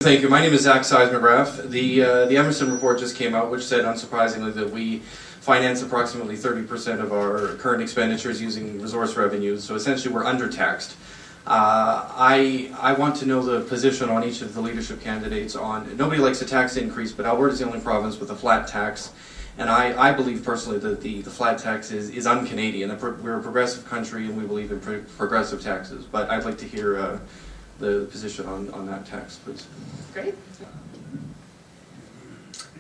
Thank you. My name is Zach Seismograph. The Emerson report just came out, which said, unsurprisingly, that we finance approximately 30% of our current expenditures using resource revenues. So essentially, we're undertaxed. I want to know the position on each of the leadership candidates on. Nobody likes a tax increase, but Alberta is the only province with a flat tax. And I believe personally that the flat tax is un-Canadian. We're a progressive country and we believe in progressive taxes. But I'd like to hear the position on that tax, please. Great.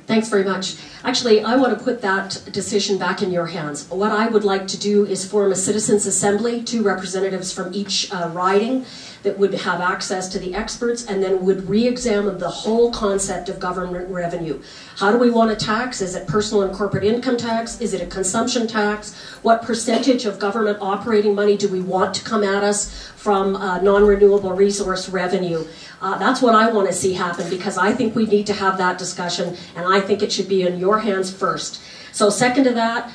Thanks very much. Actually, I want to put that decision back in your hands. What I would like to do is form a citizens' assembly, 2 representatives from each riding that would have access to the experts and then would re-examine the whole concept of government revenue. How do we want to tax? Is it personal and corporate income tax? Is it a consumption tax? What percentage of government operating money do we want to come at us from non-renewable resource revenue? That's what I want to see happen, because I think we need to have that discussion, and I think it should be in your hands first. So second to that,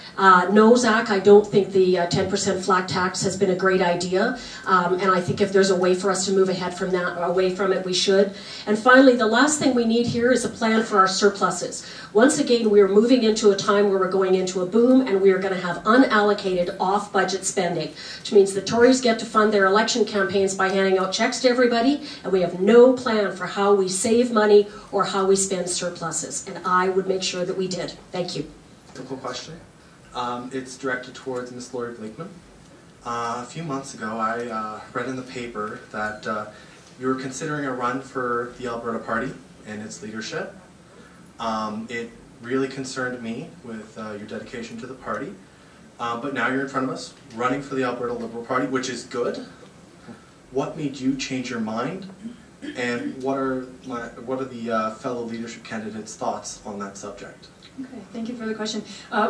no, Zach, I don't think the 10% flat tax has been a great idea. And I think if there's a way for us to move ahead from that, away from it, we should. And finally, the last thing we need here is a plan for our surpluses. Once again, we are moving into a time where we're going into a boom, and we are going to have unallocated off-budget spending, which means the Tories get to fund their election campaigns by handing out checks to everybody, and we have no plan for how we save money or how we spend surpluses. And I would make sure that we did. Thank you. Simple question. It's directed towards Ms. Laurie Blakeman. A few months ago, I read in the paper that you were considering a run for the Alberta Party and its leadership. It really concerned me with your dedication to the party. But now you're in front of us, running for the Alberta Liberal Party, which is good. What made you change your mind? And what are the fellow leadership candidates' thoughts on that subject? Okay, thank you for the question.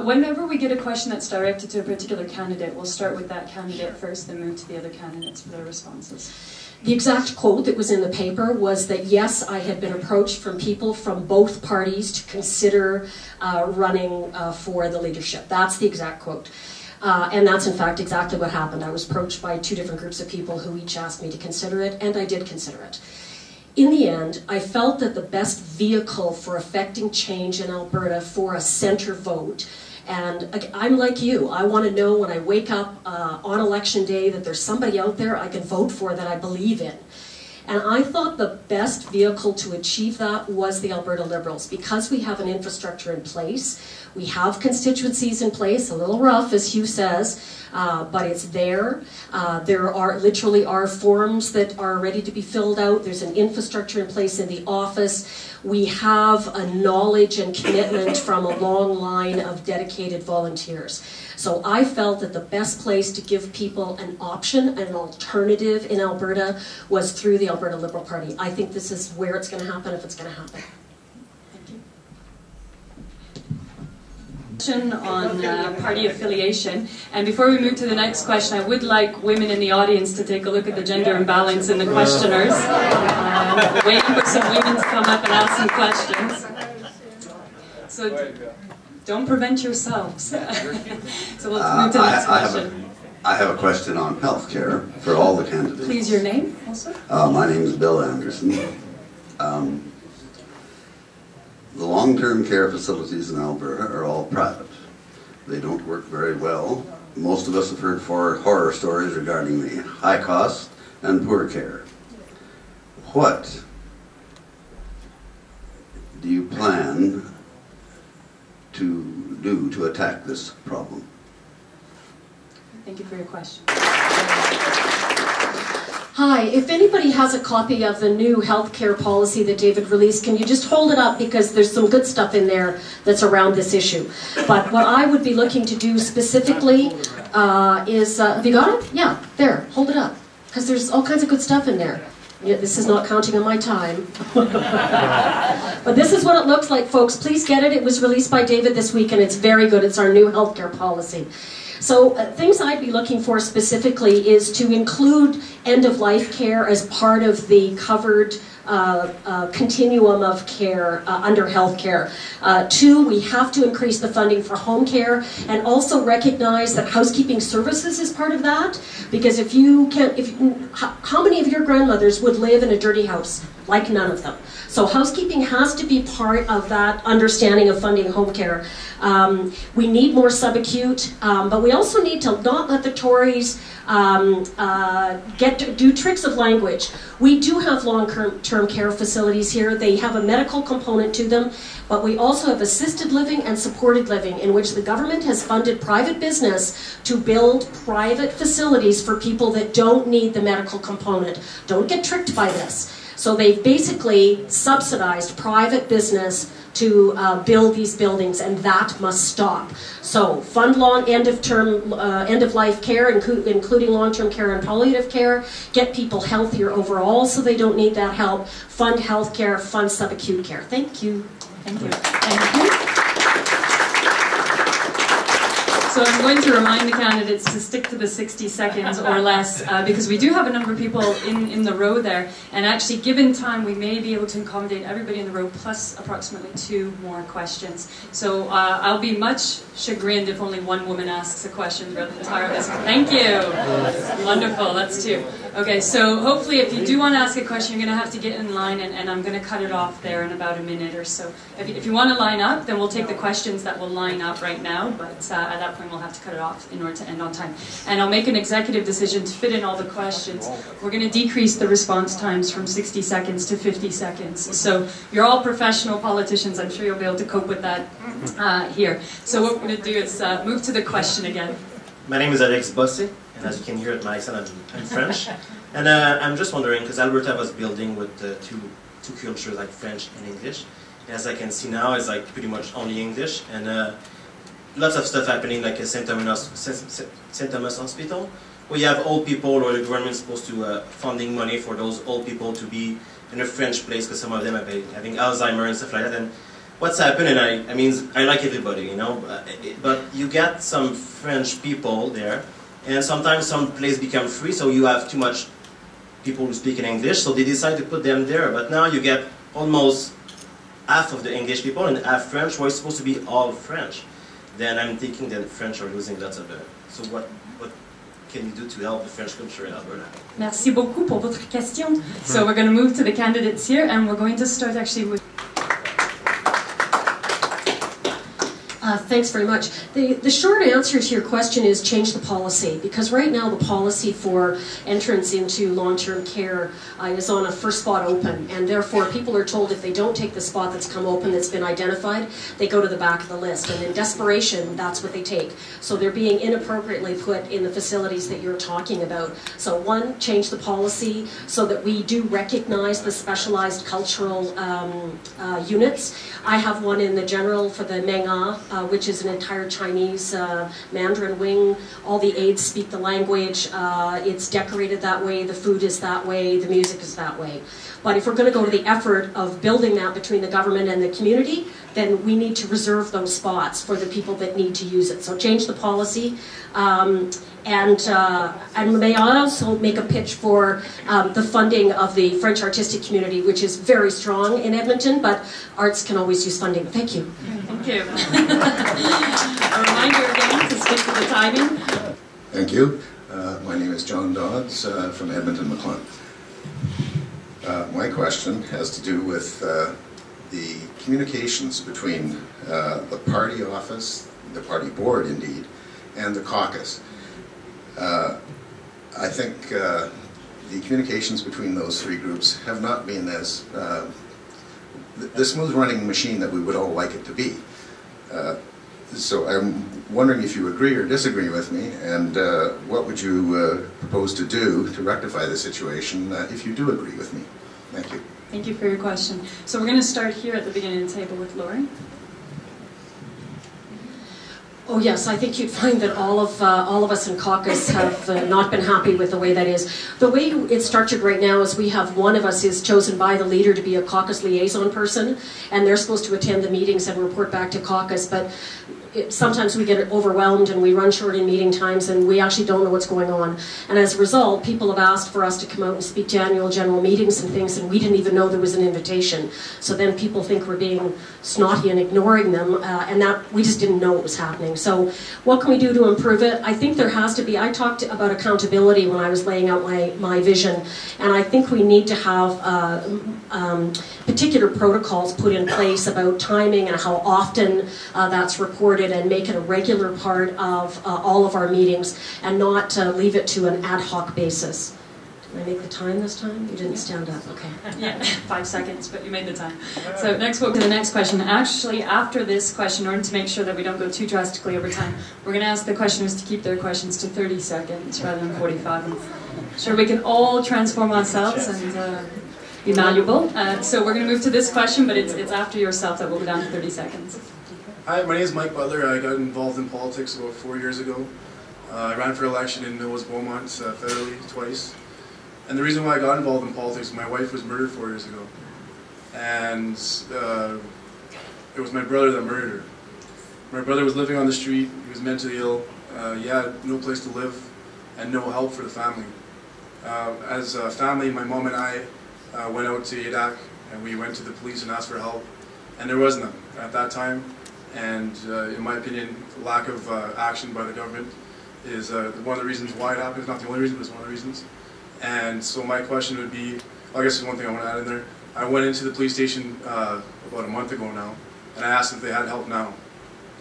Whenever we get a question that's directed to a particular candidate, we'll start with that candidate first, then move to the other candidates for their responses. The exact quote that was in the paper was that, yes, I had been approached from people from both parties to consider running for the leadership. That's the exact quote. And that's, in fact, exactly what happened. I was approached by 2 different groups of people who each asked me to consider it, and I did consider it. In the end, I felt that the best vehicle for affecting change in Alberta for a centre vote, and I'm like you, I want to know when I wake up on election day that there's somebody out there I can vote for that I believe in. And I thought the best vehicle to achieve that was the Alberta Liberals, because we have an infrastructure in place. We have constituencies in place, a little rough, as Hugh says, but it's there. There literally are forms that are ready to be filled out. There's an infrastructure in place in the office. We have a knowledge and commitment from a long line of dedicated volunteers. So I felt that the best place to give people an option, an alternative in Alberta, was through the Alberta Liberal Party. I think this is where it's going to happen, if it's going to happen. On party affiliation, and before we move to the next question, I would like women in the audience to take a look at the gender imbalance in the questioners. Waiting for some women to come up and ask some questions. So don't prevent yourselves. So we'll move to the next question. I have a question on health care for all the candidates. Please, your name also? My name is Bill Anderson. The long-term care facilities in Alberta are all private. They don't work very well. Most of us have heard horror stories regarding the high cost and poor care. What do you plan to do to attack this problem? Thank you for your question. Hi, if anybody has a copy of the new healthcare policy that David released, can you just hold it up, because there's some good stuff in there that's around this issue. But what I would be looking to do specifically is, have you got it? Yeah, there, hold it up, because there's all kinds of good stuff in there. Yeah, this is not counting on my time. But this is what it looks like, folks. Please get it. It was released by David this week, and it's very good. It's our new healthcare policy. So things I'd be looking for specifically is to include end-of-life care as part of the covered continuum of care under health care. 2, we have to increase the funding for home care, and also recognize that housekeeping services is part of that. Because if you can't, how many of your grandmothers would live in a dirty house? like none of them. So housekeeping has to be part of that understanding of funding home care. We need more subacute, but we also need to not let the Tories do tricks of language. We do have long-term care facilities here. They have a medical component to them, but we also have assisted living and supported living, in which the government has funded private business to build private facilities for people that don't need the medical component. Don't get tricked by this. So they've basically subsidized private business to build these buildings, and that must stop. So fund long end-of-life care, including long-term care and palliative care. Get people healthier overall so they don't need that help. Fund health care, fund subacute care. Thank you. Thank you. Thank you. So I'm going to remind the candidates to stick to the 60 seconds or less, because we do have a number of people in the row there, and actually given time we may be able to accommodate everybody in the row plus approximately 2 more questions. So I'll be much chagrined if only one woman asks a question throughout the entire list. Thank you. Wonderful, that's 2. Okay, so hopefully if you do want to ask a question, you're going to have to get in line, and I'm going to cut it off there in about a minute or so. If you want to line up, then we'll take the questions that will line up right now, but at that point we'll have to cut it off in order to end on time. And I'll make an executive decision to fit in all the questions. We're going to decrease the response times from 60 seconds to 50 seconds. So you're all professional politicians. I'm sure you'll be able to cope with that here. So what we're going to do is move to the question again. My name is Alex Bossé, and as you can hear at my accent, I'm French. And I'm just wondering, because Alberta was building with two cultures, like French and English. And as I can see now, it's like pretty much only English. And lots of stuff happening, like St. Thomas Hospital, where you have old people, or the government's supposed to funding money for those old people to be in a French place, because some of them are having Alzheimer and stuff like that. And what's happening, I mean, I like everybody, you know, but you get some French people there, and sometimes some places become free, so you have too much people who speak in English, so they decide to put them there. But now you get almost half of the English people and half French, where it's supposed to be all French. Then I'm thinking that the French are losing lots of it. So what can you do to help the French culture in Alberta? Merci beaucoup pour votre question. So we're going to move to the candidates here, and we're going to start actually with... Thanks very much. The short answer to your question is change the policy, because right now the policy for entrance into long-term care is on a first spot open, and therefore people are told if they don't take the spot that's come open that's been identified, they go to the back of the list, and in desperation that's what they take. So they're being inappropriately put in the facilities that you're talking about. So one, change the policy so that we do recognize the specialized cultural units. I have one in the general for the Menga, which is an entire Chinese Mandarin wing. All the aides speak the language. It's decorated that way. The food is that way. The music is that way. But if we're going to go to the effort of building that between the government and the community, then we need to reserve those spots for the people that need to use it. So change the policy. And may I also make a pitch for the funding of the French artistic community, which is very strong in Edmonton, but arts can always use funding. Thank you. Thank you. A reminder again to stick to the timing. Thank you. My name is John Dodds from Edmonton, McLean. My question has to do with the communications between the party office, the party board indeed, and the caucus. I think the communications between those three groups have not been as the smooth running machine that we would all like it to be. So I'm wondering if you agree or disagree with me, and what would you propose to do to rectify the situation if you do agree with me? Thank you. Thank you for your question. So we're going to start here at the beginning of the table with Laurie. Oh yes, I think you'd find that all of us in caucus have not been happy with the way that is. The way it's structured right now is we have one of us is chosen by the leader to be a caucus liaison person, and they're supposed to attend the meetings and report back to caucus, but sometimes we get overwhelmed and we run short in meeting times and we actually don't know what's going on. And as a result, people have asked for us to come out and speak to annual general meetings and things, and we didn't even know there was an invitation. So then people think we're being snotty and ignoring them, and that we just didn't know it was happening. So what can we do to improve it? I think there has to be, I talked about accountability when I was laying out my vision, and I think we need to have particular protocols put in place about timing and how often that's reported, and make it a regular part of all of our meetings, and not leave it to an ad hoc basis. Did I make the time this time? You didn't stand up, okay. Yeah, 5 seconds, but you made the time. So next, we'll go to the next question. Actually, after this question, in order to make sure that we don't go too drastically over time, we're going to ask the questioners to keep their questions to 30 seconds rather than 45. I'm sure we can all transform ourselves and be malleable. So we're going to move to this question, but it's after yourself that we'll go down to 30 seconds. Hi, my name is Mike Butler. I got involved in politics about 4 years ago. I ran for election in Millis Beaumont federally twice. And the reason why I got involved in politics, my wife was murdered 4 years ago. And it was my brother that murdered her. My brother was living on the street, he was mentally ill, he had no place to live and no help for the family. As a family, my mom and I went out to Adak and we went to the police and asked for help. And there was none at that time. And in my opinion, lack of action by the government is one of the reasons why it happened. It's not the only reason, but it's one of the reasons. And so my question would be, I guess there's one thing I want to add in there. I went into the police station about a month ago now, and I asked if they had help now,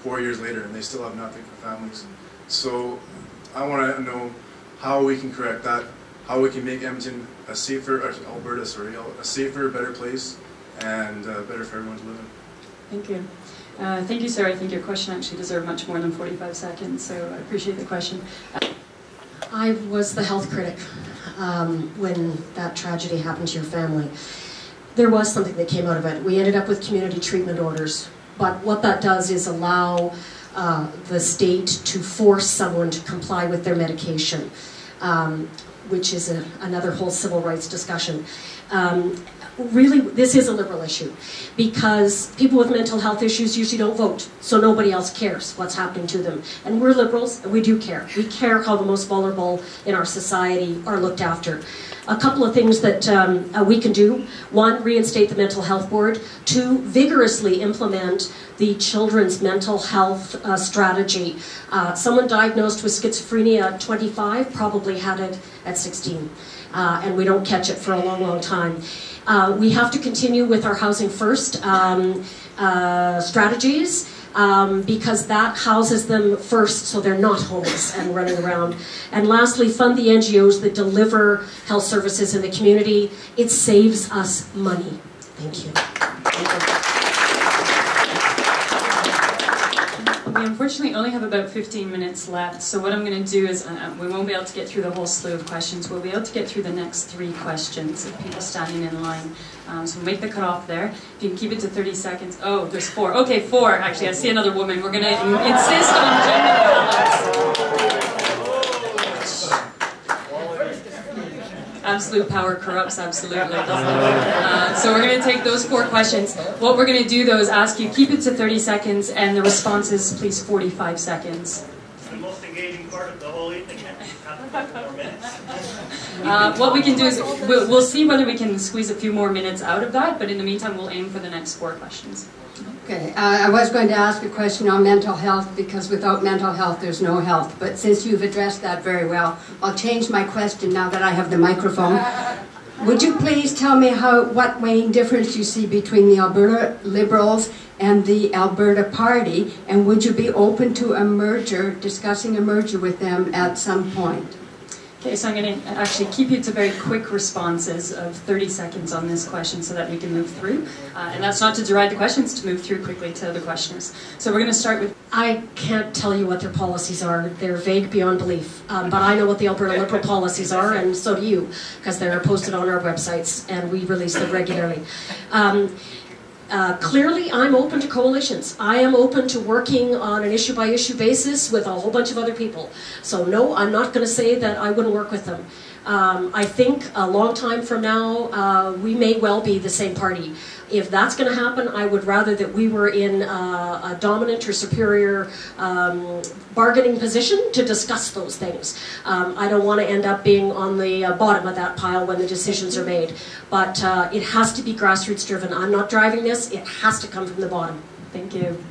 4 years later, and they still have nothing for families. So I want to know how we can correct that, how we can make Edmonton a safer, Alberta, sorry, a safer, better place, and better for everyone to live in. Thank you. Thank you, sir. I think your question actually deserved much more than 45 seconds, so I appreciate the question. I was the health critic when that tragedy happened to your family. There was something that came out of it. We ended up with community treatment orders, but what that does is allow the state to force someone to comply with their medication, which is another whole civil rights discussion. Really, this is a Liberal issue, because people with mental health issues usually don't vote, so nobody else cares what's happening to them. And we're Liberals, and we do care. We care how the most vulnerable in our society are looked after. A couple of things that we can do. One, reinstate the Mental Health Board. Two, vigorously implement the Children's Mental Health Strategy. Someone diagnosed with schizophrenia at 25 probably had it at 16, and we don't catch it for a long, long time. We have to continue with our Housing First strategies, because that houses them first so they're not homeless and running around. And lastly, fund the NGOs that deliver health services in the community. It saves us money. Thank you. We unfortunately only have about 15 minutes left, so what I'm going to do is we won't be able to get through the whole slew of questions. We'll be able to get through the next 3 questions of people standing in line. So we'll make the cutoff there. If you can keep it to 30 seconds. Oh, there's 4. Okay, 4. Actually, I see another woman. We're going to insist on gender balance. Absolute power corrupts absolutely, doesn't it? So we're going to take those 4 questions. What we're going to do, though, is ask you, keep it to 30 seconds, and the responses, please, 45 seconds. The most engaging part of the whole evening. What we can do is, we'll see whether we can squeeze a few more minutes out of that, but in the meantime, we'll aim for the next 4 questions. Okay, I was going to ask a question on mental health, because without mental health there's no health. But since you've addressed that very well, I'll change my question now that I have the microphone. Would you please tell me what main difference you see between the Alberta Liberals and the Alberta Party, and would you be open to a merger, discussing a merger with them at some point? Okay, so I'm going to actually keep you to very quick responses of 30 seconds on this question so that we can move through. And that's not to deride the questions, to move through quickly to the questioners. So we're going to start with... I can't tell you what their policies are. They're vague beyond belief. But I know what the Alberta Liberal policies are, and so do you, because they're posted on our websites, and we release them regularly. Clearly, I'm open to coalitions. I am open to working on an issue-by-issue basis with a whole bunch of other people. So no, I'm not going to say that I wouldn't work with them. I think a long time from now, we may well be the same party. If that's going to happen, I would rather that we were in a dominant or superior bargaining position to discuss those things. I don't want to end up being on the bottom of that pile when the decisions are made. But it has to be grassroots driven. I'm not driving this. It has to come from the bottom. Thank you.